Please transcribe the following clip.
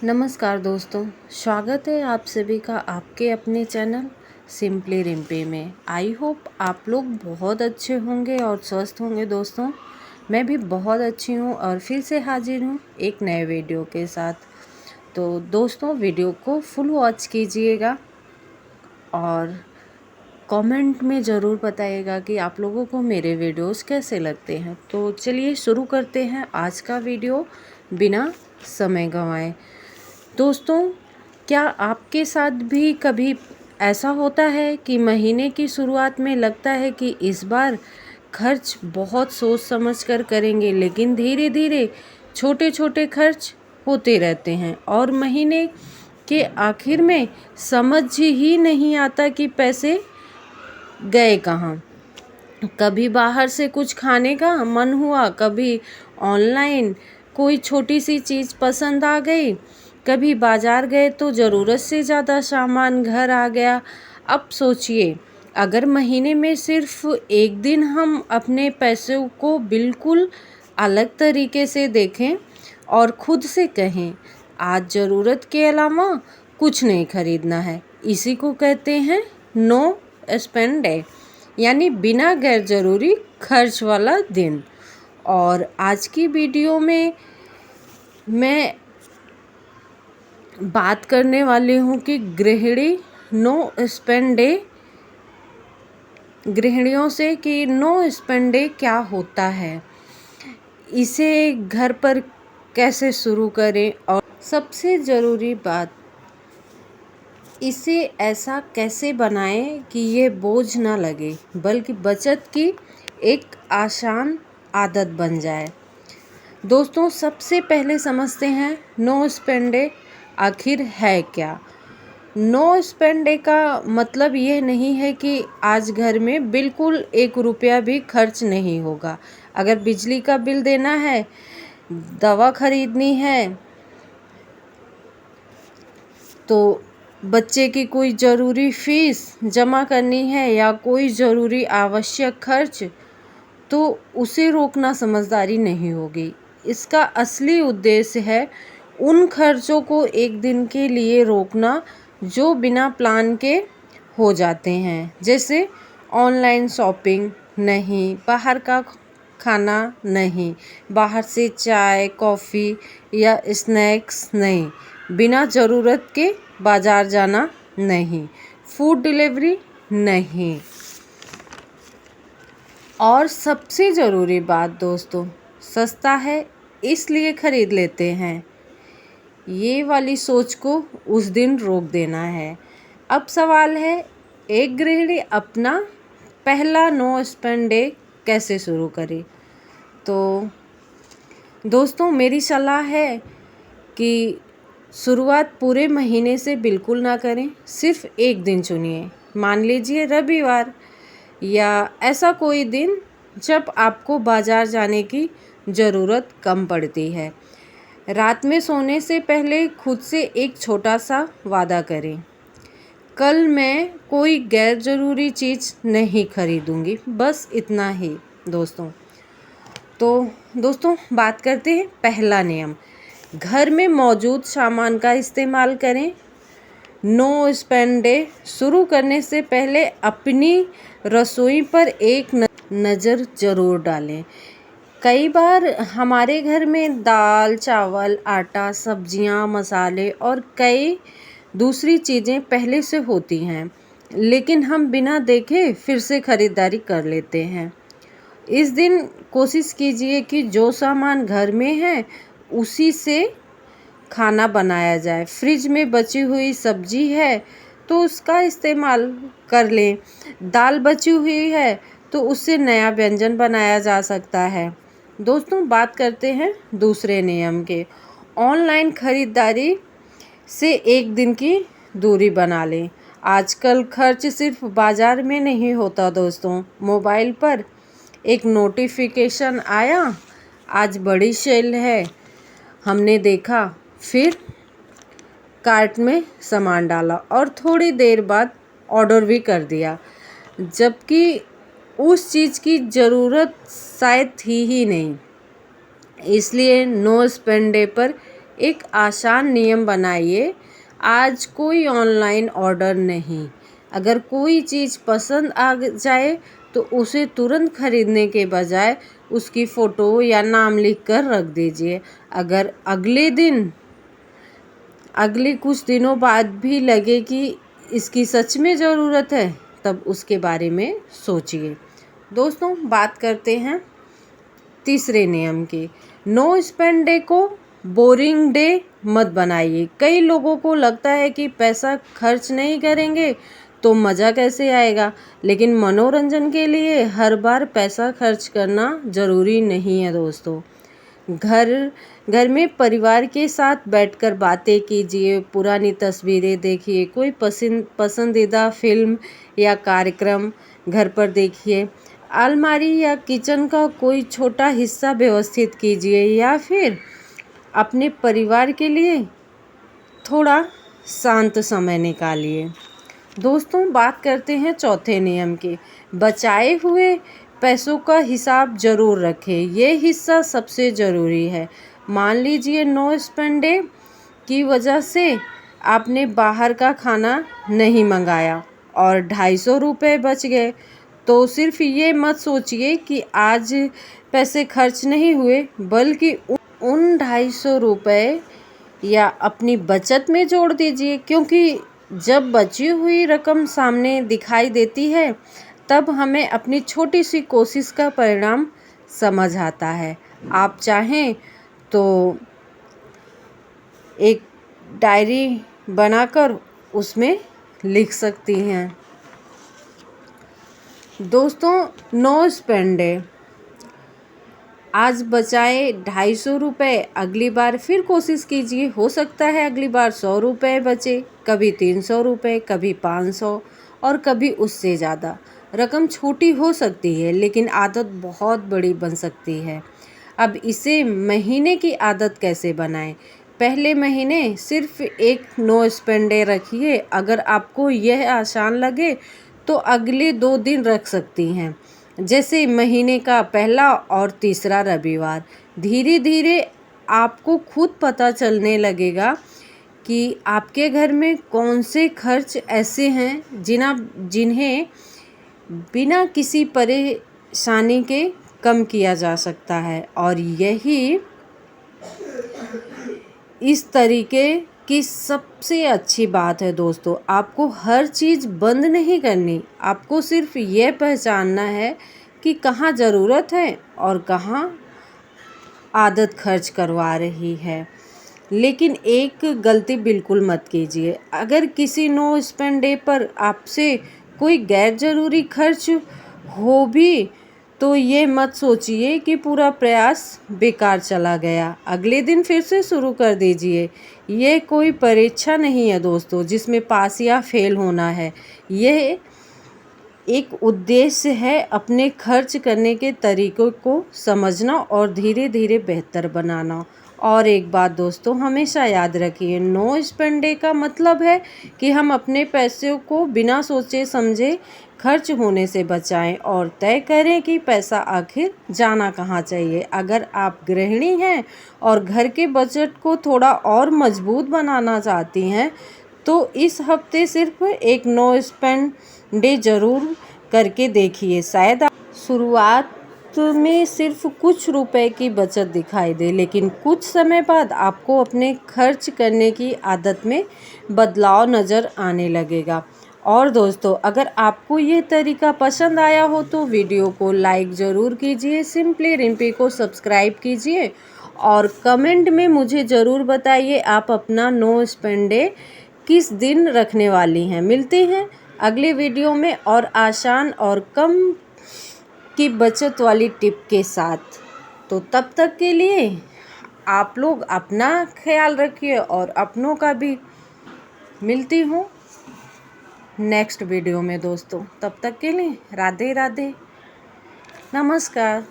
नमस्कार दोस्तों, स्वागत है आप सभी का आपके अपने चैनल सिंपली रिम्पी में। आई होप आप लोग बहुत अच्छे होंगे और स्वस्थ होंगे। दोस्तों, मैं भी बहुत अच्छी हूँ और फिर से हाजिर हूँ एक नए वीडियो के साथ। तो दोस्तों, वीडियो को फुल वॉच कीजिएगा और कमेंट में ज़रूर बताइएगा कि आप लोगों को मेरे वीडियोस कैसे लगते हैं। तो चलिए शुरू करते हैं आज का वीडियो बिना समय गंवाए। दोस्तों, क्या आपके साथ भी कभी ऐसा होता है कि महीने की शुरुआत में लगता है कि इस बार खर्च बहुत सोच समझ कर करेंगे, लेकिन धीरे धीरे छोटे छोटे खर्च होते रहते हैं और महीने के आखिर में समझ ही नहीं आता कि पैसे गए कहाँ। कभी बाहर से कुछ खाने का मन हुआ, कभी ऑनलाइन कोई छोटी सी चीज़ पसंद आ गई, कभी बाजार गए तो ज़रूरत से ज़्यादा सामान घर आ गया। अब सोचिए, अगर महीने में सिर्फ एक दिन हम अपने पैसों को बिल्कुल अलग तरीके से देखें और खुद से कहें आज ज़रूरत के अलावा कुछ नहीं खरीदना है, इसी को कहते हैं नो स्पेंड डे, यानी बिना गैर ज़रूरी खर्च वाला दिन। और आज की वीडियो में मैं बात करने वाली हूँ कि गृहिणी नो स्पेंड डे, गृहिणियों से कि नो स्पेंड डे क्या होता है, इसे घर पर कैसे शुरू करें और सबसे ज़रूरी बात, इसे ऐसा कैसे बनाएं कि ये बोझ ना लगे बल्कि बचत की एक आसान आदत बन जाए। दोस्तों, सबसे पहले समझते हैं नो स्पेंड डे आखिर है क्या। नो स्पेंड डे का मतलब यह नहीं है कि आज घर में बिल्कुल 1 रुपया भी खर्च नहीं होगा। अगर बिजली का बिल देना है, दवा खरीदनी है, तो बच्चे की कोई ज़रूरी फीस जमा करनी है या कोई ज़रूरी आवश्यक खर्च, तो उसे रोकना समझदारी नहीं होगी। इसका असली उद्देश्य है उन खर्चों को एक दिन के लिए रोकना जो बिना प्लान के हो जाते हैं, जैसे ऑनलाइन शॉपिंग नहीं, बाहर का खाना नहीं, बाहर से चाय कॉफ़ी या स्नैक्स नहीं, बिना ज़रूरत के बाज़ार जाना नहीं, फूड डिलीवरी नहीं। और सबसे ज़रूरी बात दोस्तों, सस्ता है इसलिए ख़रीद लेते हैं, ये वाली सोच को उस दिन रोक देना है। अब सवाल है, एक गृहिणी अपना पहला नो स्पेंड डे कैसे शुरू करे। तो दोस्तों, मेरी सलाह है कि शुरुआत पूरे महीने से बिल्कुल ना करें, सिर्फ एक दिन चुनिए। मान लीजिए रविवार या ऐसा कोई दिन जब आपको बाज़ार जाने की ज़रूरत कम पड़ती है। रात में सोने से पहले खुद से एक छोटा सा वादा करें, कल मैं कोई गैर ज़रूरी चीज़ नहीं खरीदूंगी, बस इतना ही। दोस्तों बात करते हैं पहला नियम, घर में मौजूद सामान का इस्तेमाल करें। नो स्पेंड डे शुरू करने से पहले अपनी रसोई पर एक नज़र ज़रूर डालें। कई बार हमारे घर में दाल चावल आटा सब्जियां मसाले और कई दूसरी चीज़ें पहले से होती हैं, लेकिन हम बिना देखे फिर से ख़रीदारी कर लेते हैं। इस दिन कोशिश कीजिए कि जो सामान घर में है उसी से खाना बनाया जाए। फ्रिज में बची हुई सब्जी है तो उसका इस्तेमाल कर लें, दाल बची हुई है तो उससे नया व्यंजन बनाया जा सकता है। दोस्तों, बात करते हैं दूसरे नियम के, ऑनलाइन ख़रीदारी से एक दिन की दूरी बना लें। आजकल खर्च सिर्फ बाज़ार में नहीं होता दोस्तों, मोबाइल पर एक नोटिफिकेशन आया, आज बड़ी सेल है, हमने देखा, फिर कार्ट में सामान डाला और थोड़ी देर बाद ऑर्डर भी कर दिया, जबकि उस चीज़ की ज़रूरत शायद थी ही नहीं। इसलिए नो स्पेंड डे पर एक आसान नियम बनाइए, आज कोई ऑनलाइन ऑर्डर नहीं। अगर कोई चीज़ पसंद आ जाए तो उसे तुरंत खरीदने के बजाय उसकी फ़ोटो या नाम लिख कर रख दीजिए। अगर अगले कुछ दिनों बाद भी लगे कि इसकी सच में ज़रूरत है, तब उसके बारे में सोचिए। दोस्तों, बात करते हैं तीसरे नियम की। नो स्पेंड डे को बोरिंग डे मत बनाइए। कई लोगों को लगता है कि पैसा खर्च नहीं करेंगे तो मज़ा कैसे आएगा, लेकिन मनोरंजन के लिए हर बार पैसा खर्च करना ज़रूरी नहीं है दोस्तों। घर में परिवार के साथ बैठकर बातें कीजिए, पुरानी तस्वीरें देखिए, कोई पसंदीदा फिल्म या कार्यक्रम घर पर देखिए। अलमारी या किचन का कोई छोटा हिस्सा व्यवस्थित कीजिए या फिर अपने परिवार के लिए थोड़ा शांत समय निकालिए। दोस्तों, बात करते हैं चौथे नियम की। बचाए हुए पैसों का हिसाब ज़रूर रखें, ये हिस्सा सबसे ज़रूरी है। मान लीजिए नो स्पेंड डे की वजह से आपने बाहर का खाना नहीं मंगाया और 250 रुपये बच गए, तो सिर्फ ये मत सोचिए कि आज पैसे खर्च नहीं हुए, बल्कि उन 250 रुपये या अपनी बचत में जोड़ दीजिए, क्योंकि जब बची हुई रकम सामने दिखाई देती है तब हमें अपनी छोटी सी कोशिश का परिणाम समझ आता है। आप चाहें तो एक डायरी बनाकर उसमें लिख सकती हैं। दोस्तों, नो स्पेंड डे। आज बचाए 250 रुपये, अगली बार फिर कोशिश कीजिए, हो सकता है अगली बार 100 रुपये बचे, कभी 300 रुपये, कभी 500 और कभी उससे ज़्यादा। रकम छोटी हो सकती है लेकिन आदत बहुत बड़ी बन सकती है। अब इसे महीने की आदत कैसे बनाएं? पहले महीने सिर्फ एक नो स्पेंड डे रखिए। अगर आपको यह आसान लगे तो अगले 2 दिन रख सकती हैं, जैसे महीने का पहला और तीसरा रविवार। धीरे धीरे आपको खुद पता चलने लगेगा कि आपके घर में कौन से खर्च ऐसे हैं जिन्हें बिना किसी परेशानी के कम किया जा सकता है। और यही इस तरीके की सबसे अच्छी बात है दोस्तों। आपको हर चीज़ बंद नहीं करनी, आपको सिर्फ ये पहचानना है कि कहाँ ज़रूरत है और कहाँ आदत खर्च करवा रही है। लेकिन एक गलती बिल्कुल मत कीजिए। अगर किसी नो स्पेंड डे पर आपसे कोई गैर ज़रूरी खर्च हो भी तो ये मत सोचिए कि पूरा प्रयास बेकार चला गया। अगले दिन फिर से शुरू कर दीजिए। ये कोई परीक्षा नहीं है दोस्तों जिसमें पास या फेल होना है। यह एक उद्देश्य है अपने खर्च करने के तरीकों को समझना और धीरे धीरे बेहतर बनाना। और एक बात दोस्तों, हमेशा याद रखिए, नो स्पेंड डे का मतलब है कि हम अपने पैसों को बिना सोचे समझे खर्च होने से बचाएं और तय करें कि पैसा आखिर जाना कहाँ चाहिए। अगर आप गृहिणी हैं और घर के बजट को थोड़ा और मजबूत बनाना चाहती हैं तो इस हफ्ते सिर्फ एक नो स्पेंड डे ज़रूर करके देखिए। शायद शुरुआत में सिर्फ कुछ रुपए की बचत दिखाई दे, लेकिन कुछ समय बाद आपको अपने खर्च करने की आदत में बदलाव नज़र आने लगेगा। और दोस्तों, अगर आपको ये तरीका पसंद आया हो तो वीडियो को लाइक ज़रूर कीजिए, सिंपली रिम्पी को सब्सक्राइब कीजिए और कमेंट में मुझे ज़रूर बताइए आप अपना नो स्पेंड डे किस दिन रखने वाली हैं। मिलते हैं अगले वीडियो में और आसान और कम की बचत वाली टिप के साथ। तो तब तक के लिए आप लोग अपना ख्याल रखिए और अपनों का भी। मिलती हूँ नेक्स्ट वीडियो में दोस्तों। तब तक के लिए राधे राधे, नमस्कार।